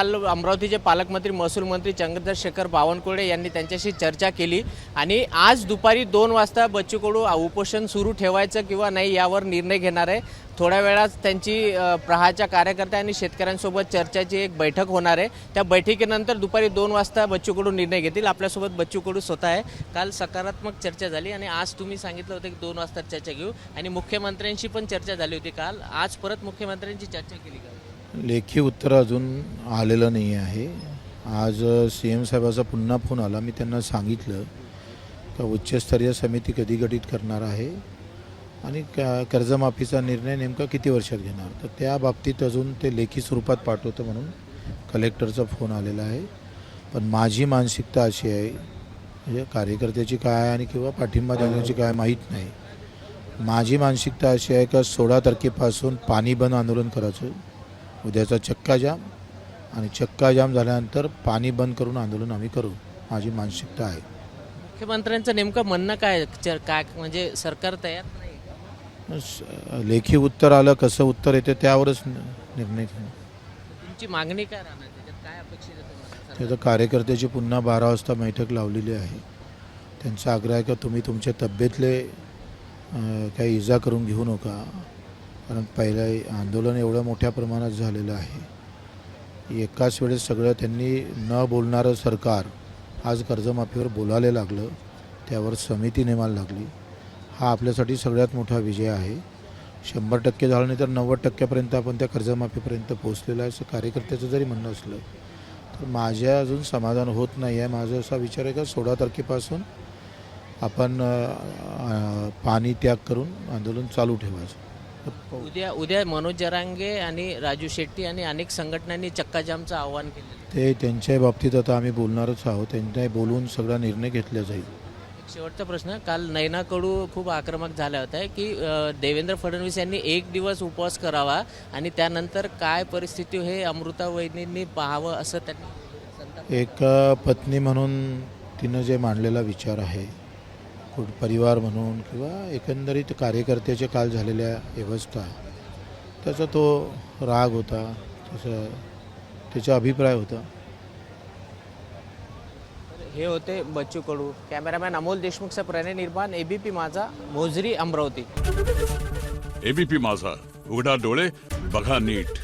काल अमरावतीचे पालकमंत्री महसूल मंत्री चंद्रशेखर बावनकुळे यांनी त्यांच्याशी चर्चा केली आणि आज दुपारी 2 वाजता बच्चू कडू उपोषण सुरू ठेवायचं किंवा नाही यावर निर्णय घेणार आहे। थोड्या वेळात त्यांची प्रहारच्या कार्यकर्ते आणि शेतकऱ्यांसोबत चर्चाची एक बैठक होणार आहे। त्या बैठकीनंतर दुपारी 2 वाजता बच्चू कडू निर्णय घेतील। आपल्यासोबत बच्चू कडू स्वतः आहे। काल सकारात्मक चर्चा झाली आणि आज तुम्ही सांगितलं होतं की 2 वाजता चर्चा घेऊ आणि मुख्यमंत्र्यांशी पण चर्चा झाली होती काल। आज परत मुख्यमंत्र्यांची चर्चा केली का? लेखी उत्तर अजून आलेलं नाही आहे। आज CM साहेबाचा पुन्हा फोन आला। मी त्यांना सांगितलं की उच्चस्तरीय समिती कधी गठीत करणार आहे आणि कर्जमाफीचा निर्णय नेमका किती वर्षात घेणार, तर त्या बाबतीत अजून ते लेखी स्वरूपात पाठवतं म्हणून कलेक्टरचा फोन आलेला आहे। पण माझी मानसिकता अशी आहे, म्हणजे कार्यकर्त्याची काय आहे आणि किंवा पाठिंबा देण्याची काय माहीत नाही। माझी मानसिकता अशी आहे की 16 तारखेपासून पाणी बंद आंदोलन करायचं, उद्याचा चक्का जाम आणि चक्का जाम झाल्यानंतर पाणी बंद करून आंदोलन आम्ही करू, माझी मानसिकता आहे। मुख्यमंत्र्यांचं नेमकं म्हणणं काय काय म्हणजे सरकार तयार नाही? लेखी उत्तर आलं, कसं उत्तर येते त्यावरच निर्णय घेणं। तुमची मागणी काय राहणार, त्याच्यात काय अपेक्षित आहे तुम्हाला? त्याचं कार्यकर्त्याची पुन्हा 12 वाजता बैठक लावलेली आहे। त्यांचा आग्रह आहे की तुम्ही तुमच्या तब्येतले काही इजा करून घेऊ नका, कारण पहिलं आंदोलन एवढं मोठ्या प्रमाणात झालेलं आहे। एकाच वेळेस सगळं त्यांनी न बोलणारं सरकार आज कर्जमाफीवर बोलायला लागलं, त्यावर समिती नेमायला लागली। हा आपल्यासाठी सगळ्यात मोठा विजय आहे। 100% झालं नाही तर 90% आपण त्या कर्जमाफीपर्यंत पोहोचलेलं आहे असं कार्यकर्त्याचं जरी म्हणणं असलं तर माझ्या अजून समाधान होत नाही आहे। माझा असा विचार आहे की 16 तारखेपासून आपण पाणी त्याग करून आंदोलन चालू ठेवायचं। उद्या मनोज जरांगे आणि राजू शेट्टी आणि अनेक संघटनांनी चक्काजामचं आवाहन केलं। ते त्यांच्या बाबतीत आता आम्ही बोलणारच आहोत, त्यांच्या बोलून सगळा निर्णय घेतला जाईल। शेवटचा प्रश्न, काल नैना कडू खूप आक्रमक झाला होता की देवेंद्र फडणवीस यांनी 1 दिवस उपवास करावा आणि त्यानंतर काय परिस्थिती हे अमृता वहिनींनी पाहावं असं त्यांनी एक पत्नी म्हणून तिनं जे मांडलेला विचार आहे, परिवार म्हणून किंवा एकंदरीत कार्यकर्त्याचे काल झालेल्या व्यवस्था, त्याचा तो राग होता, त्याचा अभिप्राय होता। हे होते बच्चू कडू। कॅमेरामॅन अमोल देशमुखचा प्रणय निर्माण, ABP माझा, मोजरी, अमरावती। ABP माझा, उघडा डोळे बघा नीट।